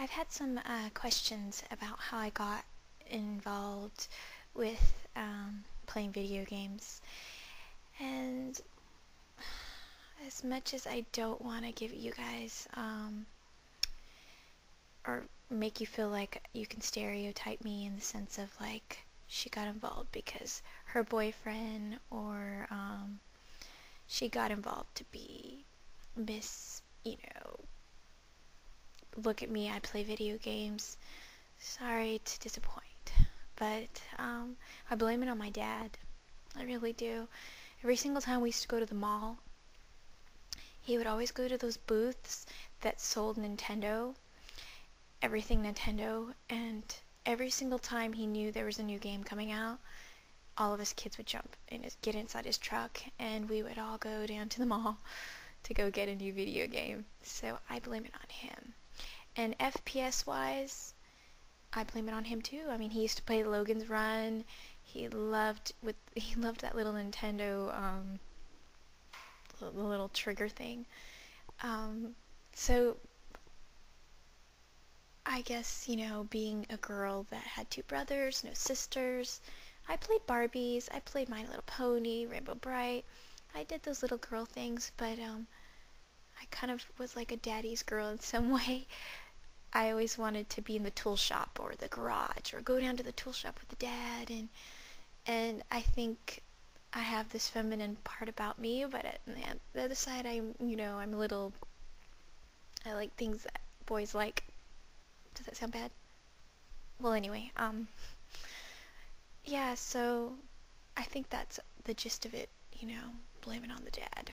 I've had some questions about how I got involved with playing video games, and as much as I don't want to give you guys or make you feel like you can stereotype me in the sense of like she got involved because her boyfriend, or she got involved to be Miss, look at me, I play video games. Sorry to disappoint, but I blame it on my dad. I really do. Every single time we used to go to the mall, he would always go to those booths that sold Nintendo, everything Nintendo, and every single time he knew there was a new game coming out, all of us kids would jump and get inside his truck, and we would all go down to the mall to go get a new video game. So I blame it on him. And FPS wise, I blame it on him too. I mean, he used to play Logan's Run. He loved that little Nintendo, the little trigger thing. So I guess, being a girl that had two brothers, no sisters, I played Barbies, I played My Little Pony, Rainbow Bright. I did those little girl things, but I kind of was like a daddy's girl in some way. I always wanted to be in the tool shop or the garage or go down to the tool shop with the dad, and I think I have this feminine part about me, but at the other side I'm a little, I like things that boys like. Does that sound bad? Well, anyway, yeah, so I think that's the gist of it, blame it on the dad.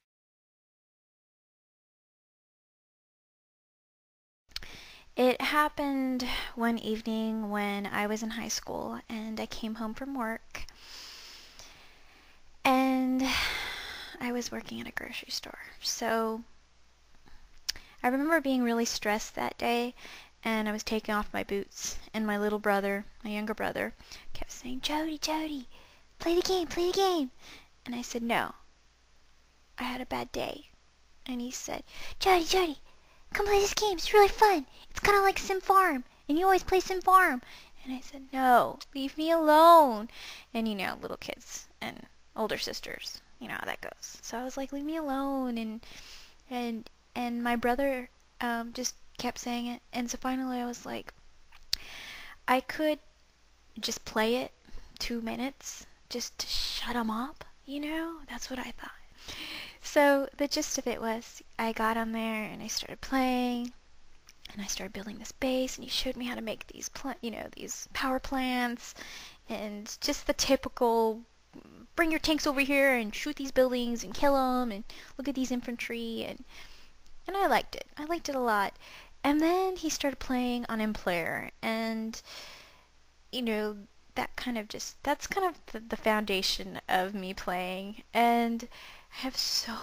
It happened one evening when I was in high school and I came home from work, and I was working at a grocery store. So I remember being really stressed that day, and I was taking off my boots, and my little brother, my younger brother, kept saying, "Jody, Jody, play the game, play the game." And I said, "No, I had a bad day." And he said, "Jody, Jody, come play this game, it's really fun. It's kind of like Sim Farm, and you always play Sim Farm." And I said, "No, leave me alone." And little kids and older sisters, you know how that goes. So I was like, "Leave me alone." And my brother just kept saying it. And so finally I was like, I could just play it 2 minutes just to shut him up, That's what I thought. So the gist of it was, I got on there and I started playing, and I started building this base, and he showed me how to make these these power plants, and just the typical bring your tanks over here and shoot these buildings and kill them, and look at these infantry, and I liked it. I liked it a lot. And then he started playing on M-Player, and that's kind of the foundation of me playing. And I have so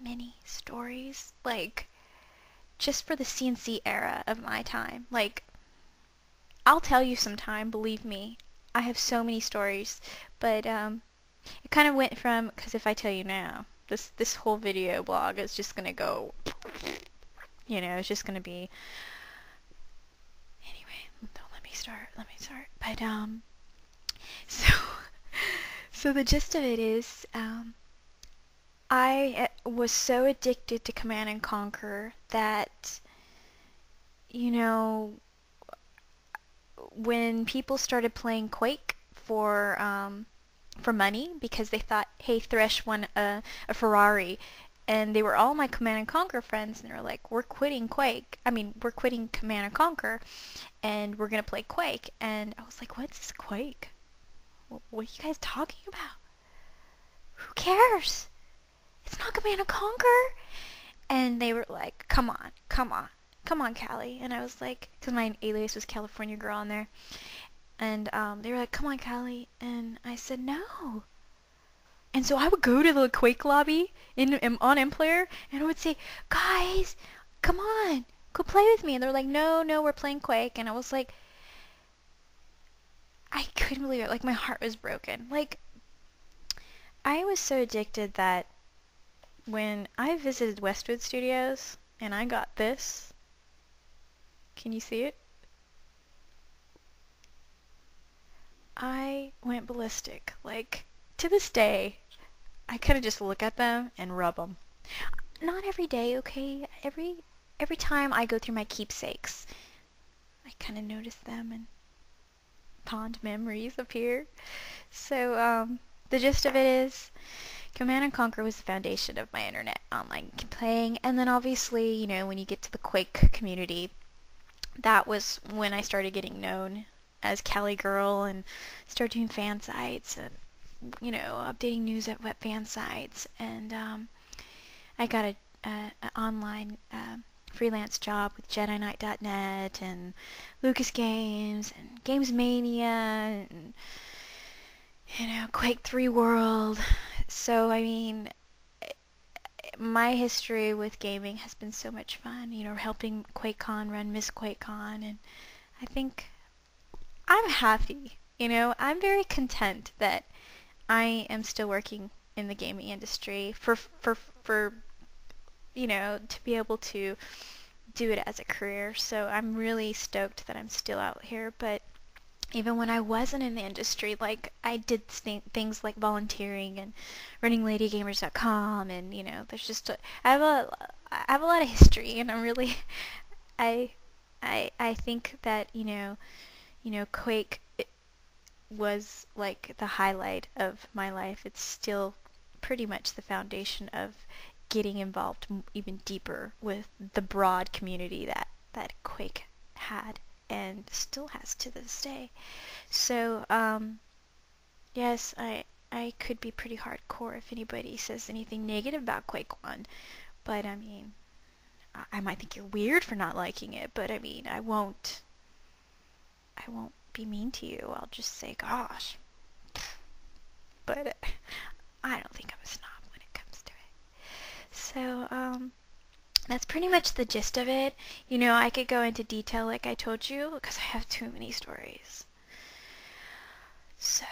many stories, like, just for the CNC era of my time. Like, I'll tell you sometime, believe me. I have so many stories, but it kind of went from, because if I tell you now, this whole video blog is just gonna go, it's just gonna be, anyway, don't let me start. But so the gist of it is, I was so addicted to Command and Conquer that, when people started playing Quake for money, because they thought, hey, Thresh won a Ferrari, and they were all my Command and Conquer friends, and they were like, we're quitting Command and Conquer, and we're gonna play Quake. And I was like, what's this Quake? What are you guys talking about? Who cares? It's not Command and Conquer. And they were like, come on, Callie. And I was like, because my alias was California Girl on there, and they were like, come on, Callie. And I said, no. And so I would go to the Quake lobby on M-Player, and I would say, guys, come on, go play with me. And they're like, no, we're playing Quake. And I was like, I couldn't believe it. Like, my heart was broken. Like, I was so addicted that when I visited Westwood Studios and I got this, Can you see it? I went ballistic. Like, to this day, I could have just looked at them and rub them. Not every day, okay? Every time I go through my keepsakes, I kind of notice them and fond memories appear. So, the gist of it is, Command & Conquer was the foundation of my internet online playing, and then obviously, you know, when you get to the Quake community, that was when I started getting known as CaliGirl and started doing fan sites and, you know, updating news at web fan sites, and I got a online freelance job with JediKnight.net and Lucas Games and Games Mania and, you know, Quake 3 World. So, I mean, my history with gaming has been so much fun, you know, helping QuakeCon run Miss QuakeCon, and I think I'm happy, you know, I'm very content that I am still working in the gaming industry for you know, to be able to do it as a career. So I'm really stoked that I'm still out here, but even when I wasn't in the industry, like, I did things like volunteering and running ladygamers.com, and, you know, there's just I have a lot of history, and I'm really I I think that, you know, Quake was like the highlight of my life. It's still pretty much the foundation of getting involved even deeper with the broad community that Quake had and still has to this day. So, yes, I could be pretty hardcore if anybody says anything negative about Quake 1, but I mean, I might think you're weird for not liking it, but I mean, I won't be mean to you. I'll just say, gosh. But I don't think I'm a snob when it comes to it. So, that's pretty much the gist of it. You know, I could go into detail like I told you, because I have too many stories. So,